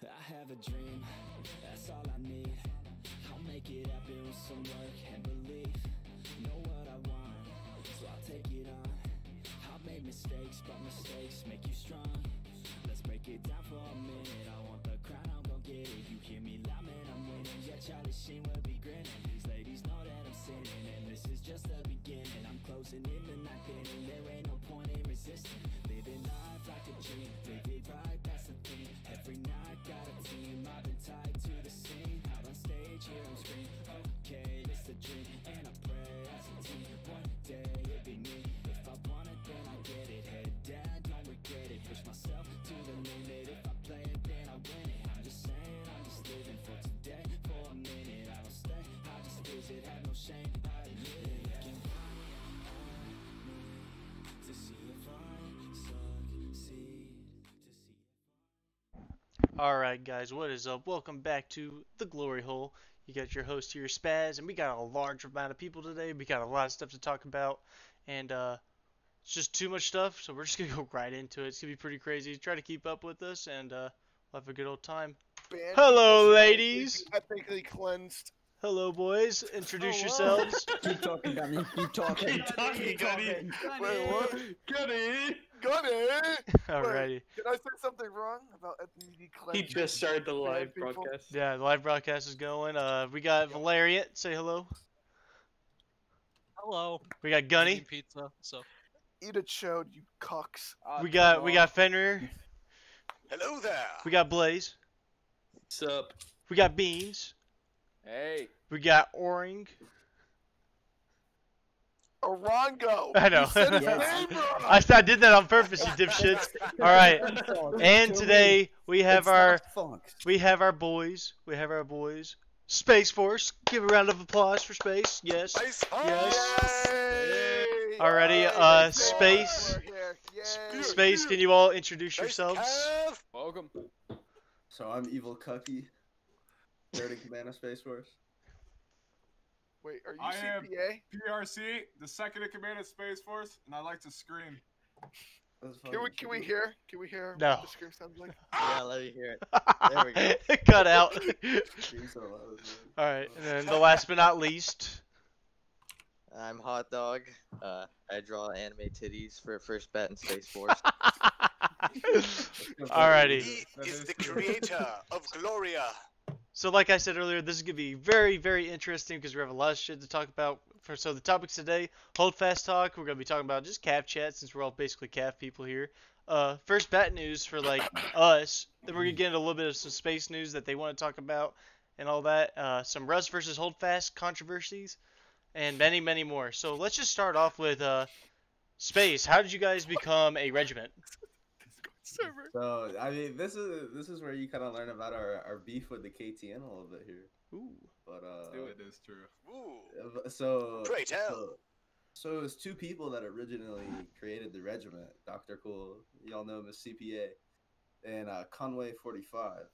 I have a dream, that's all I need. I'll make it happen with some work and belief. Know what I want, so I'll take it on. I've made mistakes, but mistakes make you strong. Let's break it down for a minute. I want the crown, I'm gon' get it. You hear me loud, man, I'm winning. Yeah, Charlie Sheen will be grinning. These ladies know that I'm sinning, and this is just the beginning. I'm closing in the night inning. There ain't no point in resisting. Living life like a dream, live it right, that's the thing. Every night got a team, I've been tied to the scene. Out on stage, hear them scream. Okay, it's a dream, and I pray as a team. One day it'll be me. If I want it, then I get it. Head down, don't regret it. Push myself to the limit. If I play it, then I win it. I'm just saying, I'm just living for today. For a minute, I don't stay, I just visit. Have no shame, I admit it. Looking back at me to see if I succeed. Alright guys, what is up? Welcome back to the Glory Hole. You got your host here, Spaz, and we got a large amount of people today. We got a lot of stuff to talk about, and it's just too much stuff, so we're just going to go right into it. It's going to be pretty crazy. Try to keep up with us, and we'll have a good old time. Hello, ladies! Ethically cleansed. Hello, boys. Introduce yourselves. Keep talking, Gunny. Keep talking. Keep talking, Gunny. Wait, what? Gunny! Alrighty. Wait, did I say something wrong about ethnically cleansed? He just started the live people? broadcast. Yeah, the live broadcast is going. We got Valerian. Say hello. Hello. We got Gunny. Eating pizza. So. Eat a chode, you cocks. We got Fenrir. Hello there. We got Blaze. What's up? We got Beans. Hey. We got Oring. Orongo. I know. You said his Yes. name wrong. I did that on purpose, you dipshits. All right. And today we have our boys. We have our boys. Space Force. Give a round of applause for Space. Yes. Nice. Yes. Yay. Alrighty. Yay. Space. We're here. Yay. Space. Can you all introduce yourselves? Kev. Welcome. So I'm Evil Cucky, third in command of Space Force. Wait, are you I am CPA? PRC, the second in command of Space Force, and I like to scream. Can we hear? Can we hear No. what the scream sounds like? Yeah, let me hear it. There we go. Cut out. Scream so loud, man. Alright. And then the last but not least. I'm Hot Dog. I draw anime titties for First Bat in Space Force. Alrighty. He is the creator of Gloria. So like I said earlier, this is going to be very, very interesting because we have a lot of shit to talk about. So the topics today, Hold Fast Talk, we're going to be talking about just CAF chat since we're all basically CAF people here. First bat news for like us. Then we're going to get into a little bit of some space news that they want to talk about and all that. Some Rust versus Hold Fast controversies and many, many more. So let's just start off with Space. How did you guys become a regiment? So I mean, this is where you kind of learn about our beef with the KTN a little bit here. Ooh. But It is true. Ooh. so Pray tell. So it was two people that originally created the regiment. Dr. Cool, y'all know him as CPA, and Conway 45.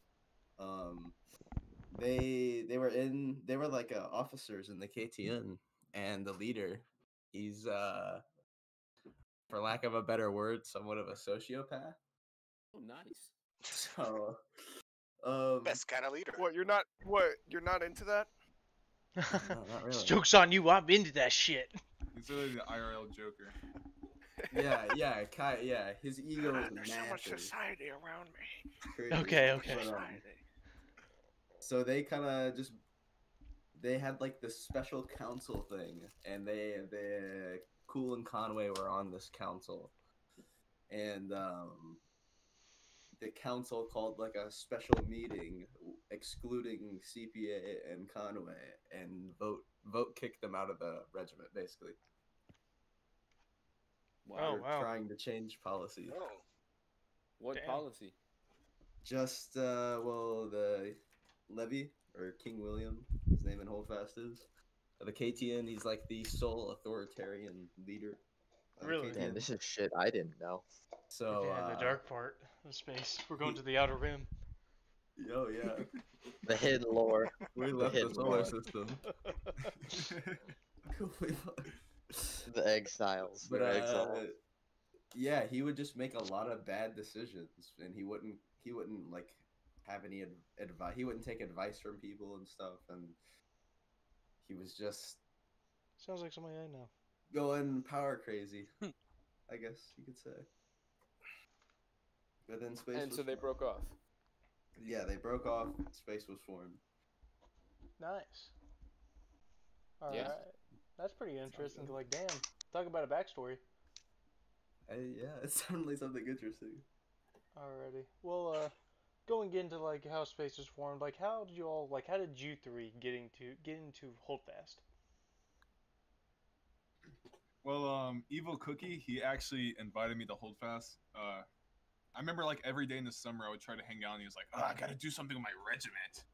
They were like officers in the KTN, and the leader, he's for lack of a better word, somewhat of a sociopath. Oh, nice. So Best kind of leader. You're not into that? no, not This really. joke's on you. I'm into that shit. He's really the IRL Joker. Yeah, his ego is There's so much massive. society around me. Crazy. Okay. But, so they kind of they had like this special council thing, and they Cool and Conway were on this council, and the council called like a special meeting excluding CPA and Conway, and vote kicked them out of the regiment basically. Oh, wow. Trying to change policy. Oh. What Damn. policy? Just the Levy or King William, his name in Holdfast is the KTN. He's like the sole authoritarian leader. of Really? KTN. Damn, this is shit I didn't know. So Yeah, the dark part of space. We're going to the outer rim. Yo, yeah, The hidden lore. we left the hidden solar lore. system. The exiles. But They're exiled. yeah, he would just make a lot of bad decisions, and he wouldn't like have any advice. He wouldn't take advice from people and stuff, and he was just Sounds like somebody I know. going power crazy, I guess you could say. But then Space And was so they formed. broke off. Yeah, they broke off. Space was formed. Nice. All right. Yeah. That's pretty interesting. good. Like, damn. Talk about a backstory. Yeah, it sounded like something interesting. Alrighty. Well, going into like how Space was formed, like how did you all like how did you three get into Holdfast? Well, Evil Cookie, he actually invited me to Holdfast. I remember like every day in the summer I would try to hang out, and he was like, "Oh, I gotta do something with my regiment."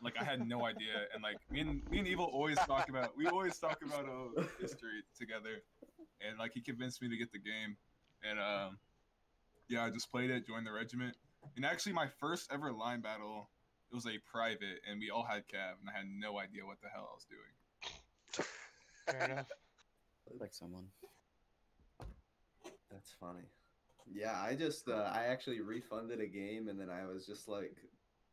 Like I had no idea, and like me and Evil always talk about history together, and like he convinced me to get the game, and yeah, I just played it, joined the regiment, and actually my first ever line battle, it was a private, and we all had cav, and I had no idea what the hell I was doing. Fair enough. Like someone. That's funny. Yeah, I actually refunded a game, and then I was just like,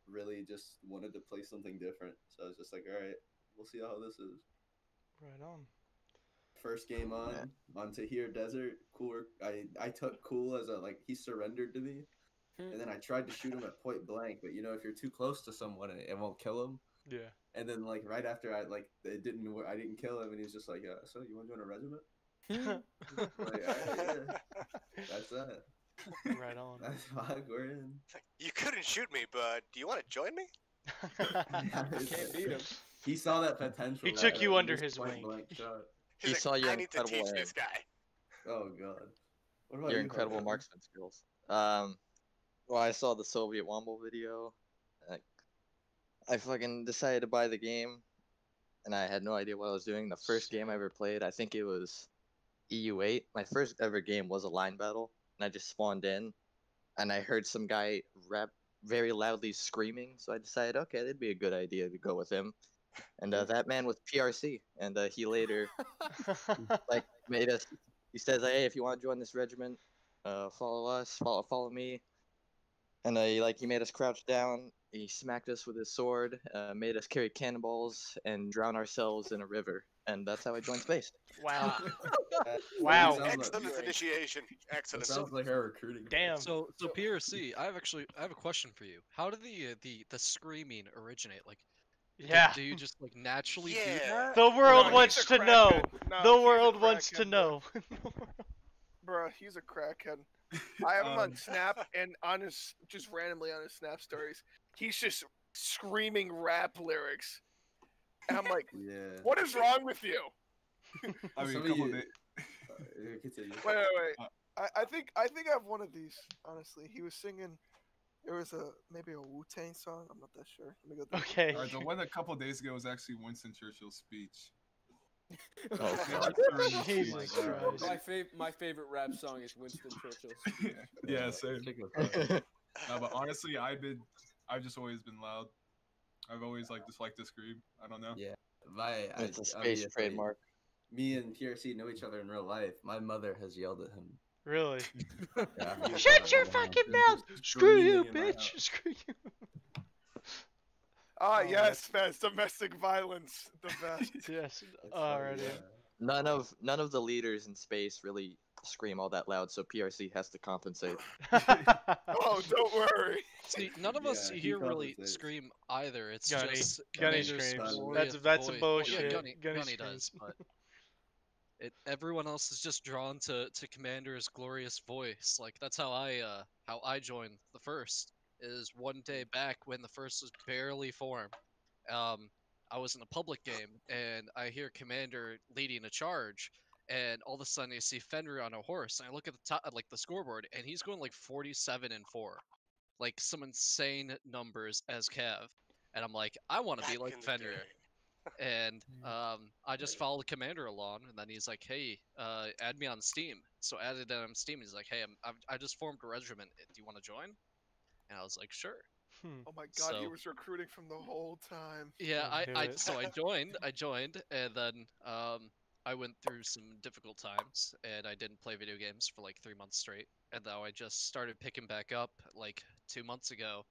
really just wanted to play something different. So I was just like, all right, we'll see how this is. Right on. First game on Tahir Desert. Cool. I took Cool as a like he surrendered to me, and then I tried to shoot him at point blank. But you know, if you're too close to someone, it won't kill him. Yeah. And then like right after I didn't kill him, and he's just like, so you want to join a regiment? Like, all right, yeah. That's that. Right on. That's fine. We're in. You couldn't shoot me, but do you want to join me? Can't beat him. He saw that potential. He took you under just his point wing. blank shot. He's He like, saw your I need to incredible teach aim. this guy. Oh god. What about Your you, incredible Hunter? marksman skills. Well, I saw the Soviet Womble video. Like, I fucking decided to buy the game, and I had no idea what I was doing. The first game I ever played, I think it was EU8. My first ever game was a line battle, and I just spawned in, and I heard some guy rap very loudly screaming, so I decided, okay, that'd be a good idea to go with him. And that man was PRC, and he later like made us. He says, "Hey, if you want to join this regiment, follow us, follow me." And he made us crouch down. He smacked us with his sword, made us carry cannonballs, and drown ourselves in a river. And that's how I joined Space. Wow. That Wow. sounds Excellent like, initiation. that Excellent. sounds like our recruiting. Damn. So PRC, I have a question for you. How did the screaming originate? Like, Yeah. do you just like naturally do Yeah. that? The world he's wants a to know. crackhead. No, The he's a world wants to crackhead, know. Bruh, he's a crackhead. I have him on Snap, and on his just randomly on his Snap stories, he's just screaming rap lyrics, and I'm like, Yeah. "What is wrong with you?" I mean, Some a of couple you- days. Continue. Wait. I think I have one of these. Honestly, he was singing. There was maybe a Wu-Tang song. I'm not that sure. Let me go. Okay. Alright, the one a couple days ago was actually Winston Churchill's speech. Oh, God. Jesus Christ. My favorite rap song is Winston Churchill's. Yeah, same. No, but honestly, I've just always been loud. I've always like disliked to scream. I don't know. Yeah. It's a Space obviously, trademark. Me and PRC know each other in real life. My mother has yelled at him. Really? Yeah. Shut your fucking mouth! Screw you, Screaming in my bitch! house. Screw you. Ah, Oh, yes, that's domestic violence. The best. Yes. It's Alrighty. funny, None of the leaders in Space really scream all that loud, so PRC has to compensate. Oh, don't worry. See, none of us Yeah, he here really compensates. scream either. It's Gunny. just Gunny Commander's screams. glorious That's a voice. bullshit. Well, yeah, Gunny Gunny does, screams. but everyone else is just drawn to Commander's glorious voice. Like that's how I joined the first. Is one day back when the first was barely formed. I was in a public game and I hear Commander leading a charge, and all of a sudden I see Fenrir on a horse, and I look at the top, like the scoreboard, and he's going like 47-4, like some insane numbers as Cav, and I'm like, I want to be Back like in the Fenrir. day. And I just followed the commander along, and then he's like, "Hey, add me on Steam." So added him on Steam. He's like, "Hey, I just formed a regiment. Do you want to join?" And I was like, "Sure." Oh my God, he So- was recruiting from the whole time. Yeah, Let's do it. so I joined, and then I went through some difficult times, and I didn't play video games for like 3 months straight, and now I just started picking back up like 2 months ago,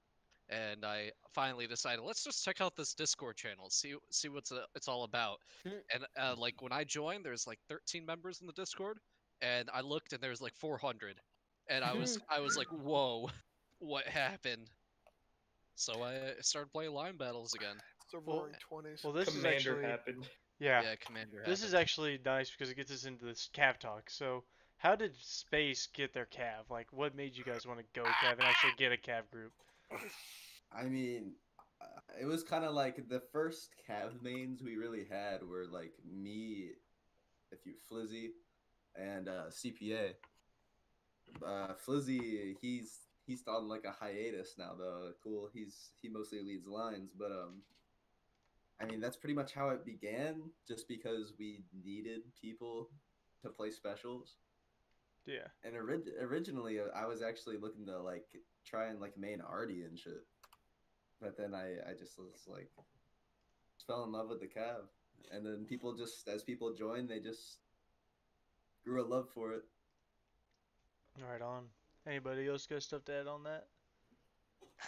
and I finally decided let's just check out this Discord channel, see what's it's all about. And like when I joined, there's like 13 members in the Discord, and I looked and there's like 400, and I was like, whoa, what happened? So I started playing line battles again. It's the roaring 20s. Well, this is Commander actually happened. yeah. Yeah, Commander. This is actually nice because it gets us into this Cav talk. So, how did Space get their Cav? Like, what made you guys want to go Cav and actually get a Cav group? I mean, it was kind of like the first Cav mains we really had were like me, Flizzy, and CPA. Flizzy, he's on like a hiatus now though. Cool, he mostly leads lines, but I mean that's pretty much how it began. Just because we needed people to play specials. Yeah. And originally, I was actually looking to like try and like main Artie and shit, but then I just was like fell in love with the Cav, and then people just as people joined, they just grew a love for it. Right on. Anybody else got stuff to add on that?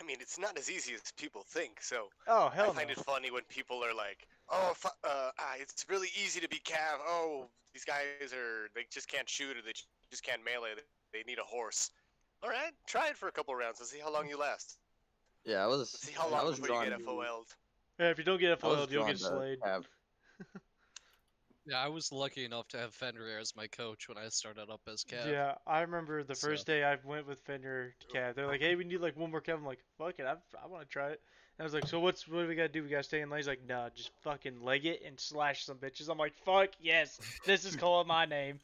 I mean, it's not as easy as people think. So Oh hell I find no. it funny when people are like, "Oh, it's really easy to be Cav. Oh, these guys they just can't shoot or they just can't melee. They need a horse." All right, try it for a couple rounds and see how long you last. Yeah, I was. Let's see how I long was before you drawn. get FOL'd. Yeah, if you don't get I was FOL'd, you'll drawn get to slayed. Cav. Yeah, I was lucky enough to have Fenrir as my coach when I started up as Cav. Yeah, I remember the So- first day I went with Fender to Cav. They're like, "Hey, we need like one more Cav." I'm like, "Fuck it, I want to try it." And I was like, "So what do we gotta do? We gotta stay in lane?" He's like, "Nah, just fucking leg it and slash some bitches." I'm like, "Fuck yes, this is calling my name."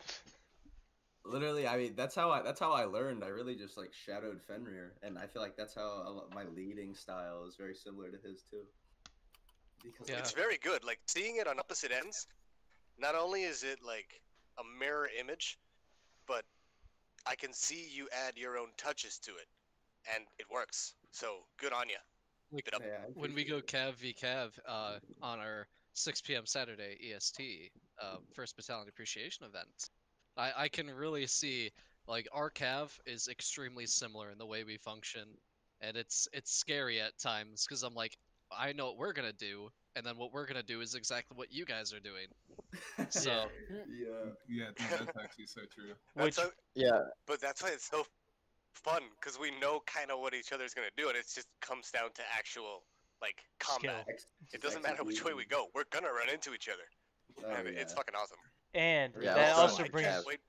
Literally, I mean that's how I learned. I really just like shadowed Fenrir, and I feel like that's how my leading style is very similar to his too. Because Yeah. It's very good. Like seeing it on opposite ends. Not only is it like a mirror image, but I can see you add your own touches to it, and it works. So good on you. Like, Keep it up. yeah, I when we appreciate go it. Cav v Cav on our 6 p.m. Saturday EST, First Battalion Appreciation event, I can really see like our Cav is extremely similar in the way we function, and it's scary at times because I'm like, I know what we're gonna do, and then what we're gonna do is exactly what you guys are doing. So Yeah. Yeah, no, that's actually so true. Which Yeah, But that's why it's so fun because we know kind of what each other's gonna do, and it just comes down to actual like combat. skill. It doesn't matter which way we go; we're gonna run into each other, Oh, and it's yeah. fucking awesome. And Yeah, that also, also I brings. can't wait.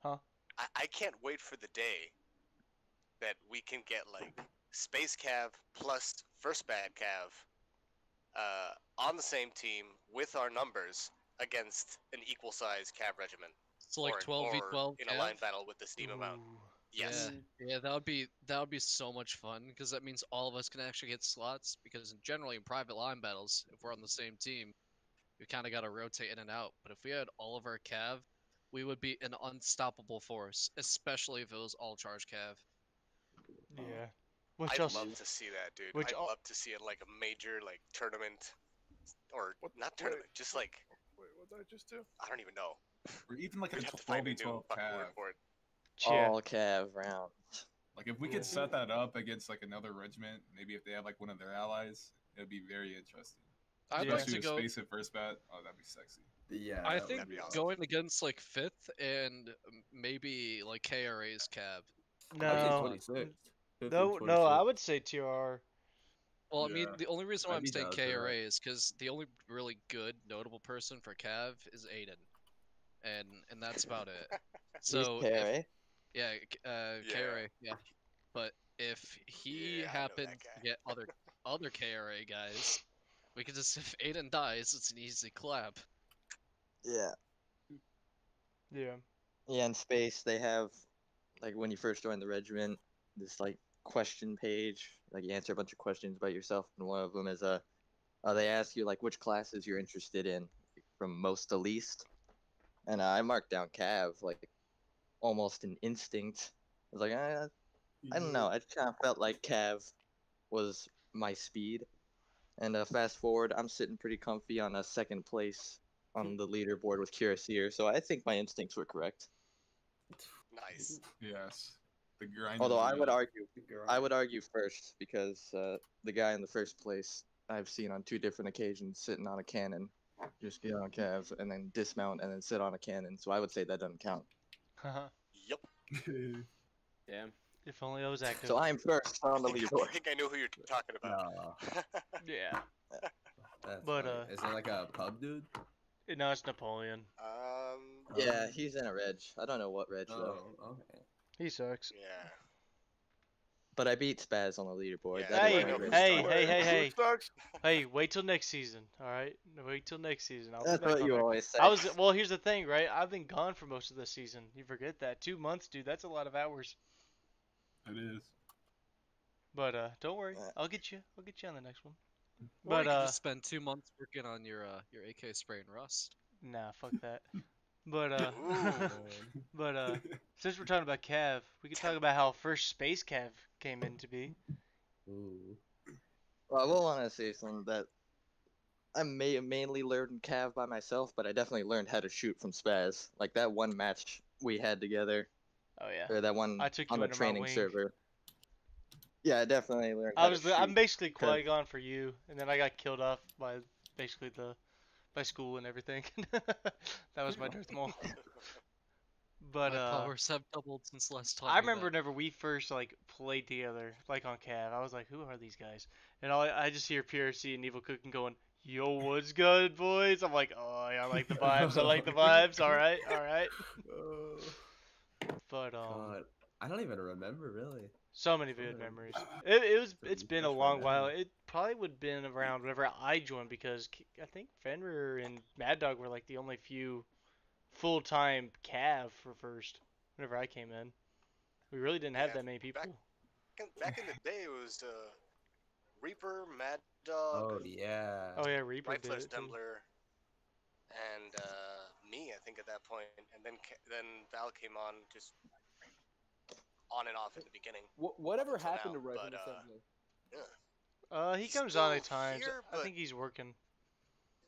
Huh? I can't wait for the day that we can get like Space Cav plus First Bad Cav on the same team with our numbers against an equal size Cav regiment. it's like or, 12v12 in a line battle with the Steam amount. Ooh. Yes. Yeah, that would be so much fun because that means all of us can actually get slots. Because generally in private line battles, if we're on the same team, we kind of got to rotate in and out. But if we had all of our Cav, we would be an unstoppable force, especially if it was all charge Cav. Yeah. Which I'd also. love to see that, dude. which I'd al- love to see it like a major like tournament, or What- not wait. tournament, just like Wait, what did I just do? I don't even know. Or even like a We'd have to find a new 12v12 fucking word Cav. for it. Yeah. all Cav round. Like if we could set that up against like another regiment, maybe if they have like one of their allies, it'd be very interesting. I'd Yeah. like to Especially go. with Space at first bat. Oh, that'd be sexy. Yeah. I that think would be awesome. going against like 5th and maybe like KRA's Cav. I'd say No. 26. 15, No, 26. no, I would say TR. Well, I mean, Yeah. the only reason why I'd I'm be saying down for that. KRA is because the only really good, notable person for Cav is Aiden, and that's about it. So, He's if, KRA. yeah, Yeah. KRA, yeah. But if he Yeah, I know happened that guy. to get other KRA guys, we could just if Aiden dies, it's an easy clap. Yeah. Yeah. Yeah, in Space they have like when you first join the regiment, this like question page. Like you answer a bunch of questions about yourself, and one of them is they ask you like which classes you're interested in from most to least. And I marked down Cav like almost an instinct. I was like, I don't know. I kind of felt like Cav was my speed. And fast forward, I'm sitting pretty comfy on a second place on the leaderboard with Cuirassier, so I think my instincts were correct. Nice. Yes. The grind. Although I would argue, The grind. I would argue first because the guy in the first place I've seen on 2 different occasions sitting on a cannon, just get on Cav and then dismount and then sit on a cannon. So I would say that doesn't count. Yep. Damn. If only I was active. So I'm first on the I leaderboard. think I know who you're talking about. No, Yeah. that's But, funny. Is it like a pub dude? No, it's Napoleon. Yeah, he's in a reg. I don't know what reg though. Oh, okay. He sucks. Yeah. But I beat Spaz on the leaderboard. Yeah, That Hey, is I my know reg. hey, story. hey, hey, hey. Sucks. Hey, wait till next season, alright? Wait till next season. I'll be That's back what on you there. always say. Well, here's the thing, right? I've been gone for most of the season. You forget that. 2 months, dude. That's a lot of hours. It is. But don't worry. I'll get you. I'll get you on the next one. Or you But could just spend 2 months working on your AK spray and rust. nah, fuck that. But Ooh. but since we're talking about Cav, we could talk about how first Space Cav came in to be. Ooh. Well, I will want to say something that I mainly learned Cav by myself, but I definitely learned how to shoot from Spaz. Like that one match we had together, Oh yeah. or that one I took you on the under my training wing. server. Yeah, I definitely learned. I How was to shoot. I'm basically 'cause- Qui-Gon for you, and then I got killed off by basically by school and everything. That was my Darth Maul. But My powers have doubled since last time. I we remember met. whenever we first like played together, like on Cav, I was like, who are these guys? And I just hear PRC and Evil Cooking going, yo, what's good, boys? I'm like, oh yeah, I like the vibes. I like the vibes. All right, all right. But God, I don't even remember really. so many vivid memories. It's been a long while. It probably would have been around whenever I joined because I think Fenrir and Mad Dog were like the only few full-time Cav for first whenever I came in. We really didn't have Yeah, that many people. Back in the day, it was Reaper, Mad Dog, Oh yeah. Oh yeah, Reaper Right did Flesh it too. Dembler, and me, I think at that point, and then Val came on just on and off at the beginning. Whatever Until happened now, to Resin but, Assembly? He He's comes on still at times. here, I but- think he's working.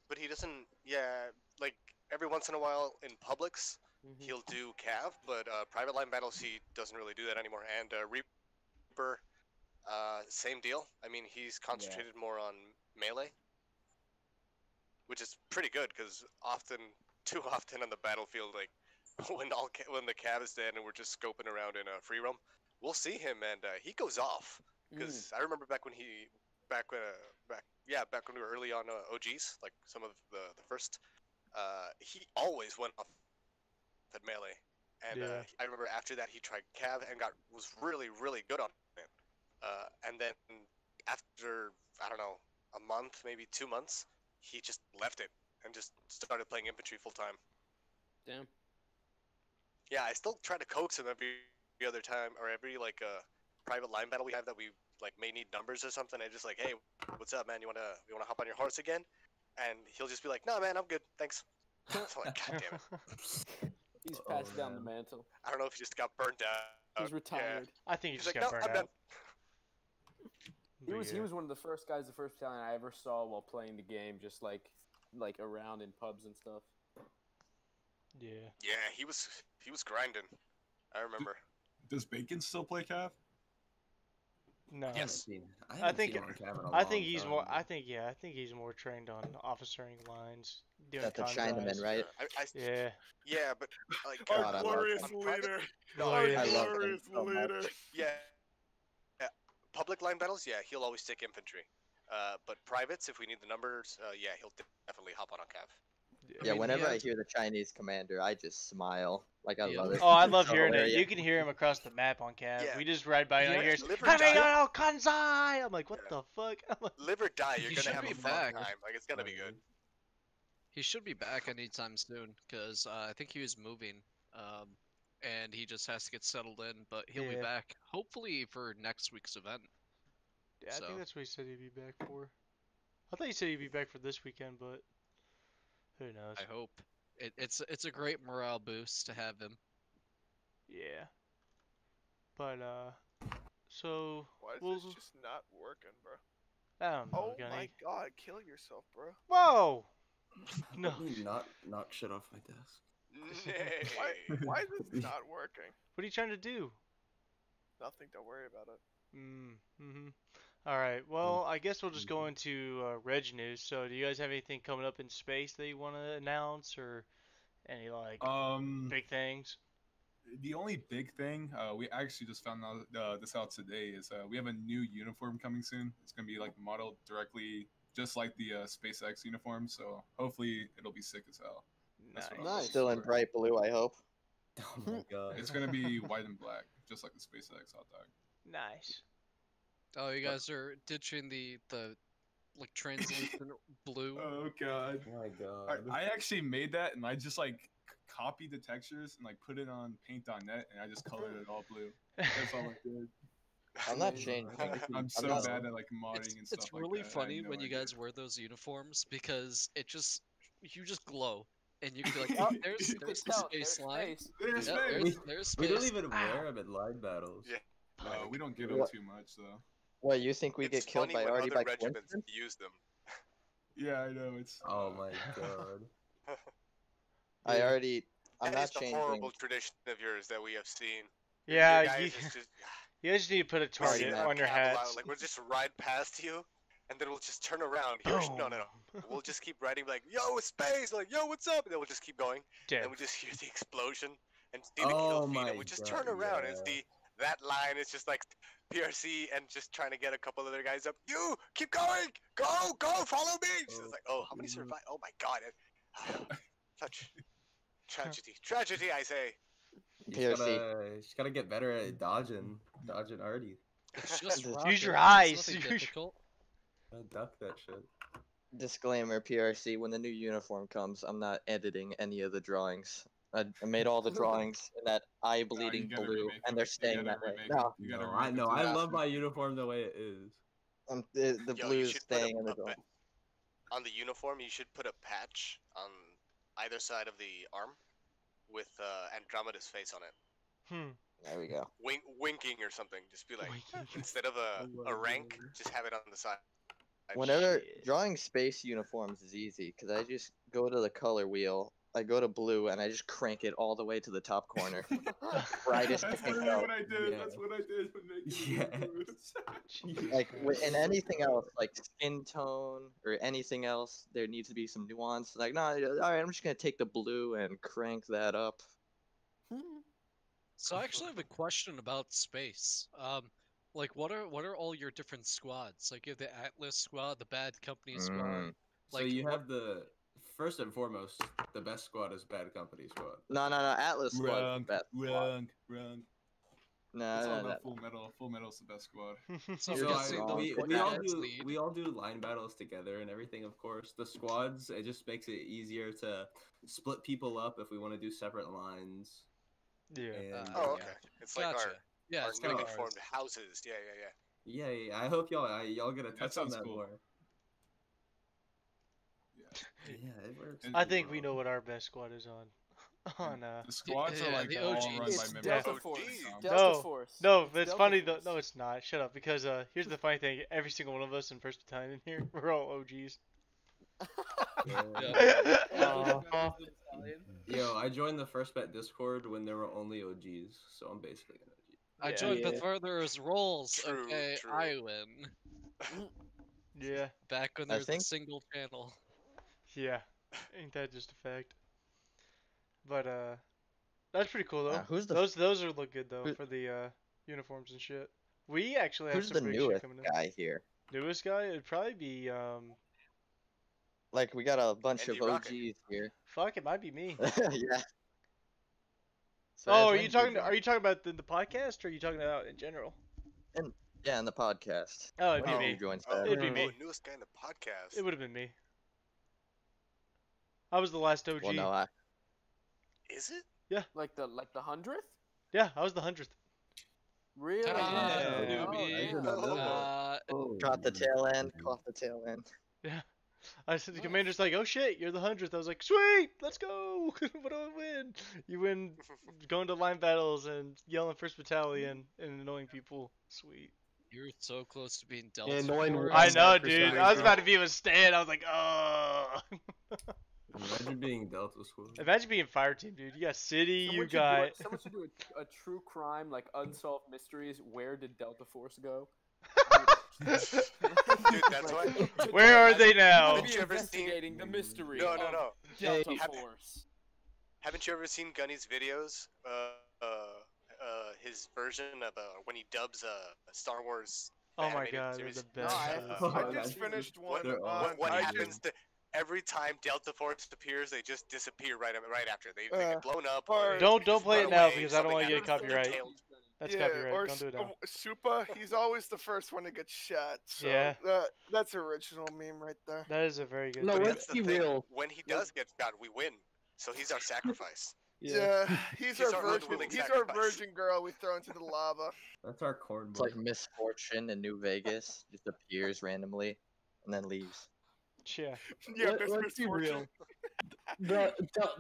But he doesn't. Yeah, like every once in a while in Publix, Mhm. he'll do Cav, but private line battles he doesn't really do that anymore. And Reaper, same deal. I mean, he's concentrated more on melee, which is pretty good because too often on the battlefield, like when the Cav is dead and we're just scoping around in a free roam, we'll see him and he goes off. Because I remember back when back when we were early on OGs, like some of the first, he always went off at melee. And Yeah. I remember after that he tried Cav and was really, really good on it. And then after, I don't know, a month, maybe 2 months, he just left it and just started playing infantry full time. Damn. Yeah, I still try to coax him every other time, or every like private line battle we have that we like may need numbers or something. I just like, hey, what's up, man? You wanna hop on your horse again? And he'll just be like, no, man, I'm good, thanks. So I'm like, God damn it. He's passed down the mantle. I don't know if he just got burnt out. He's retired. I think he He's just like, got no, burned I'm done. out. He But was yeah. one of the first guys, the first battalion I ever saw while playing the game, just like around in pubs and stuff. Yeah. Yeah, he was grinding. I remember. Does Bacon still play Cav? No. Yes. I think he's more. I I think he's more trained on officering lines, doing That's a Chinaman, convoys. right? Yeah. Yeah. Yeah, but like God, I love glorious him. on private- leader. No, Our I love him glorious so much. leader. Yeah. Public line battles, yeah, he'll always stick infantry. But privates, if we need the numbers, yeah, he'll definitely hop on Cav. Yeah, mean, whenever yeah. I hear the Chinese commander, I just smile. Like I Yeah. love it. Oh, I love So hearing it. hilarious. You can hear him across the map on Cav. Yeah. We just ride by and Yeah, I hear, live or "Hey, die." yo, Kanzai!" I'm like, what Yeah. the fuck? I'm like, Live or die, you're He gonna should have be a fun back. time. Like, it's gonna be good. He should be back anytime soon, because I think he was moving, and he just has to get settled in. But he'll be Yeah. back, hopefully for next week's event. yeah, I So. think that's what he said he'd be back for. I thought he said he'd be back for this weekend, but who knows? I hope. It's a great morale boost to have him. Yeah. But so Why is Well, this just not working, bro? I don't know, Oh Gunny. my god, kill yourself, bro. Whoa! No. Let me knock shit off my desk. Why is this not working? What are you trying to do? Nothing. Don't worry about it. Mm-hmm. All right. Well, I guess we'll just go into Reg news. So, do you guys have anything coming up in space that you want to announce, or any like big things? The only big thing we actually just found out this out today is we have a new uniform coming soon. It's gonna be like modeled directly just like the SpaceX uniform. So hopefully it'll be sick as hell. That's what I'm looking Still in for. bright blue, I hope. Oh my god. It's gonna be white and black, just like the SpaceX hot dog. Nice. Oh, you guys are ditching the like translucent blue. Oh god. Oh my god. I actually made that and I just like copied the textures and like put it on paint.net and I just colored it all blue. That's all I did. I'm not changing. I'm so not- bad at like modding and stuff It's like really that. I funny have no when you idea. guys wear those uniforms because you just glow and you can be like, oh, there's the space line. There's Yeah, space. there's We space. don't even wear them in line battles. Yeah. No, we don't get them What? too much though. What, you think we It's get killed funny by when already other by regiments coincidence? use them. Yeah, I know it's. Oh my god. I already. I'm That not is the changing. horrible tradition of yours that we have seen. Yeah, you guys you, is just, you guys need to put a we see target our on your capital hats. out, like we'll just ride past you, and then we'll just turn around. Here's, no. Boom. We'll just keep riding, like, yo, it's space, like, yo, what's up? And then we'll just keep going, Dead. and we just hear the explosion and see the Oh kill feed, my and we just God, turn around, and yeah. that line is just like PRC and just trying to get a couple other guys up. You keep going, go, follow me. She's like, oh, how many survive? Oh my god, such tragedy, I say. You just gotta get better at dodging arty. It's just Use rocket, your it's eyes. nothing Use your- difficult. Duck that shit. Disclaimer, PRC, when the new uniform comes, I'm not editing any of the drawings. I made all the drawings in that eye-bleeding gotta blue, remake and them. they're You staying gotta that way. remake them. No, You gotta No, remake them to I the love my athlete. uniform the way it is. the Yo, blue you is should put staying in the drawing. on the uniform, you should put a patch on either side of the arm with Andromeda's face on it. There we go. Winking or something. Just be like, instead of a rank, just have it on the side. Whenever drawing space uniforms is easy, because I just go to the color wheel, I go to blue, and I just crank it all the way to the top corner. Brightest That's pink literally out. what I did. Yeah. That's what I did when making the blues. Like, in anything else, like skin tone or anything else, there needs to be some nuance. Like, no, alright, I'm just gonna take the blue and crank that up. So I actually have a question about space. Like what are all your different squads? Like you have the Atlas squad, the Bad Company squad. So Like you what- have the first and foremost, the best squad is Bad Company squad. No, Atlas squad. Wrong, Best squad. wrong. No, It's all no, about no. Full Metal. Full Metal's the best squad. So I'm You're just guessing wrong. the we, what we you all guys do lead- we all do line battles together and everything. Of course, the squads, it just makes it easier to split people up if we want to do separate lines. Yeah. And, Oh, okay. It's like Gotcha. our Yeah, our it's kinda newly ours. formed houses. Yeah. yeah. I hope y'all get a touch on sounds that cool. more. Yeah. Yeah, it works. I think we know what our best squad is on. The squads are yeah, like the all OGs. run by It's members. Delta Oh, Force. geez. Delta No, Force. No, but it's Delta funny though. Force. No, it's not. Shut up. Because here's the funny thing. Every single one of us in First Battalion in here, we're all OGs. Yo, I joined the First Bet Discord when there were only OGs, so I'm basically an OG. I Yeah. joined Yeah. the further's roles. True, Okay, true. I win. Yeah. Back when I there's a think- single channel. Yeah. Ain't that just a fact? But that's pretty cool though. who's the those are look good though who- for the uniforms and shit. We actually have Who's some the big shit newest coming in. guy here? Newest guy? It'd probably be Like, we got a bunch Andy of Rocket. OGs here. fuck, it might be me. Yeah. Oh, So are when you did talking join? are you talking about the podcast or are you talking about in general? Yeah, in the podcast. Oh, it'd When be did me. you join Oh, Spaz? It'd be oh, me. newest guy in the podcast. It would have been me. I was the last OG. Well, no, Is it? Like the 100th? Yeah, I was the 100th. Really? Yeah, Oh, newbie. I did not know that. caught the tail end. Caught the tail end. I said the commander's like, "Oh shit, you're the 100th." I was like, "Sweet, let's go! What do I win? You win going to line battles and yelling First Battalion and annoying people. Sweet." You're so close to being Delta annoying Force. I know, Percent dude. rate, I was bro. about to be with Stan. I was like, "Oh." Imagine being Delta Squad. Imagine being fire team, dude. You got city, Someone you should do got. someone should do a true crime, like unsolved mysteries. Where did Delta Force go? Dude, that's why. Where are they now? Haven't you ever seen? Investigating the mystery. No, of no, no. Delta Have- Force. Haven't you ever seen Gunny's videos? His version of when he dubs Star Wars. Oh my animated god, they're series. the No, best. I just finished one on What iTunes. happens to every time Delta Force appears? They just disappear right after. They get blown up. or- Or Don't play it run now away, because I don't want to something get happens, they're copyright. tailed. That's yeah, copyright. or Don't do it now. Supa, he's always the first one to get shot. So Yeah. that's original meme right there. That is a very good. No, thing. let's That's the be thing. real. When he does get shot, we win. So he's our sacrifice. Yeah, he's our our virgin. unwilling He's our sacrifice. virgin girl we throw into the lava. That's our corn. It's like Misfortune in New Vegas, just appears randomly and then leaves. Yeah. Yeah, Let's be real. Misfortune. The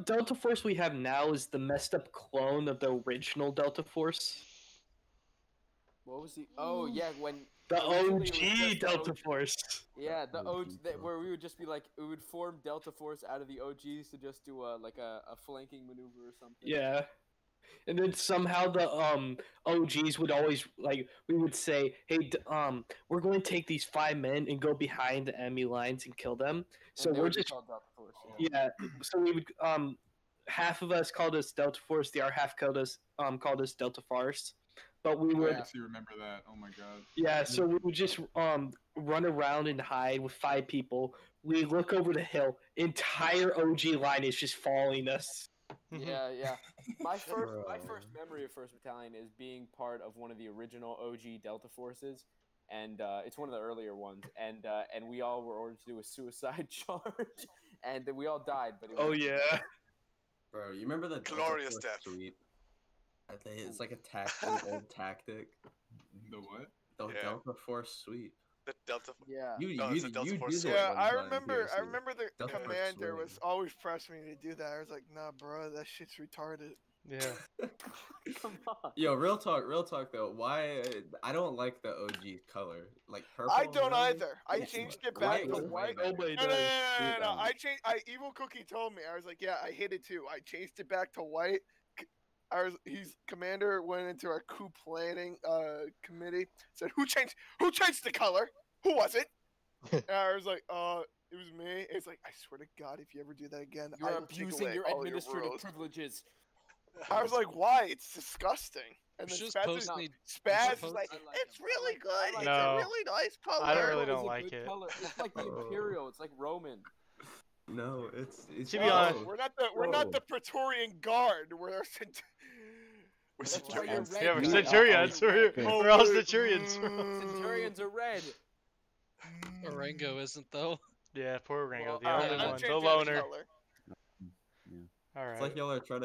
Delta Force we have now is the messed up clone of the original Delta Force. What was he? Oh yeah, when The originally it was OG just the Delta OG. Force. Yeah, the OG OG where we would just be like, we would form Delta Force out of the OGs to just do a flanking maneuver or something. Yeah. And then somehow the OGs would always we would say, "Hey, we're going to take these 5 men and go behind the enemy lines and kill them." So And they we're would be just called Delta Force. Yeah. yeah. So we would half of us called us Delta Force, the other half called us Delta Farce. But we would I actually remember that. Oh my god. yeah, so we would just run around and hide with 5 people. We look over the hill, entire OG line is just following us. Yeah, yeah. My first memory of First Battalion is being part of one of the original OG Delta Forces, and it's one of the earlier ones. And we all were ordered to do a suicide charge, and we all died. But it was, Oh yeah. Bro, you remember the Glorious Delta Force death. Sweep? I think it's like an old tactic. The what? The Yeah. Delta Force Sweep. The Delta. yeah. No, it's the Delta Force use it Sweep. Yeah, one I time, remember. seriously. I remember the Delta Force commander Sweep. was always pressing me to do that. I was like, "Nah, bro, that shit's retarded." Yeah. Come on. Yo, real talk though. Why I don't like the OG color, like purple. I don't really? either. I It's changed white. it back to White was white. way better. Nobody No, no, does. no, no, no, no. Um, I changed. Evil Cookie told me. I was like, yeah, I hit it too. I changed it back to white. He's commander went into our coup planning committee. Said, who changed the color? Who was it? And I was like, it was me. It's like, I swear to God, if you ever do that again, I You're will take abusing away your all administrative rules. privileges. I was like, why? It's disgusting. And You then should just Spaz, post me. Spaz is post- like, I like it's him. really I good. like It's No. a really nice color. I don't really Purple is don't a like good it. color. It's like the Imperial. It's like Roman. No, it's To be No, honest- we're not the Praetorian Guard. We're We're That's why you're Centurions. red. Yeah, we're Yeah. Centurions. We're all Centurions. Centurions are red. Orango isn't though. Yeah, poor Rango, the Well, only I'll one, change the it to loner. color. All It's right. like y'all are trying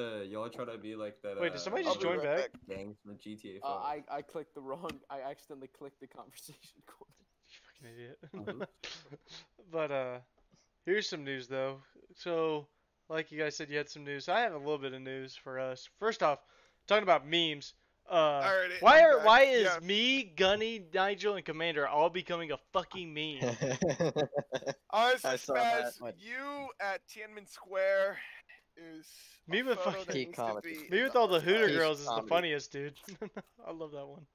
to be like that. Wait, did somebody I'll just be join right back? Gangs from GTA 5. I clicked the wrong. I accidentally clicked the conversation corner. You fucking idiot. But here's some news though. So, like you guys said, you had some news. I have a little bit of news for us. First off, talking about memes. Alrighty, Why I'm are back. why is Yeah. me, Gunny, Nigel, and Commander all becoming a fucking meme? Honestly, I saw Spaz, that. you at Tiananmen Square is Me a with photo fucking- that Peak needs to comedy. be Me with all the Hooter Peak girls is the comedy. funniest, dude. I love that one.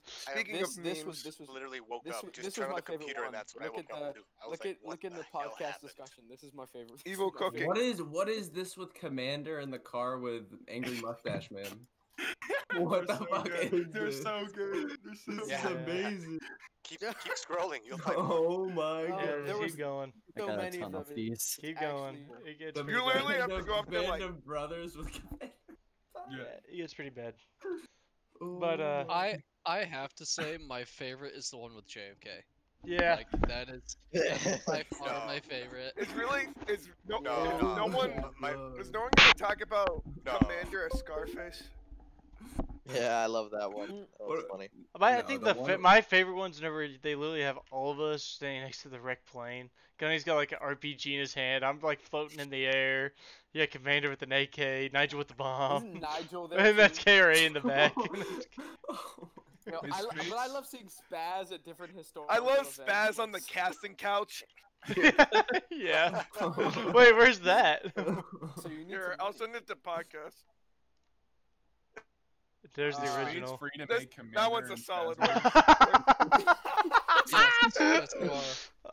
Speaking This of this memes, was this was Literally woke this up, was- just this was turned on my the favorite computer, one. and that's what I Look woke at up to. I was like, what look in the the hell podcast happened? discussion. This is my favorite. Evil this is my cooking. favorite. What is this with Commander in the car with Angry Mustache Man? What the fuck is They're this? so good. They're so This Yeah. is amazing. Keep scrolling, you'll find more. Oh my Oh, Yeah, god. there just was- keep going. So I got a many ton of of them. these. Keep going. Actually, It gets The pretty You literally bad. have to go up there band like, of brothers with Commander. Yeah. It gets pretty bad. Oh But, my I have to say my favorite is the one with JFK. Yeah. Like that is by far No. my favorite. it's really, it's no, No, is no, no one, my- is no one gonna talk about No. Commander as Scarface? Yeah, I love that one. That was What- funny. But I No, think the the one- my favorite ones whenever they literally have all of us standing next to the wrecked plane. Gunny's got like an RPG in his hand. I'm like floating in the air. Yeah, Commander with an AK. Nigel with the bomb. Isn't Nigel there? And that's too? KRA in the back. You know, His but I face- love seeing Spaz at different historical I love events. Spaz on the casting couch. Yeah. Wait, where's that? So you need Here, some I'll money. send it to podcast. There's the Uh, Speed's original. free to This- make commander. that one's a and solid Spaz- Yes, you are.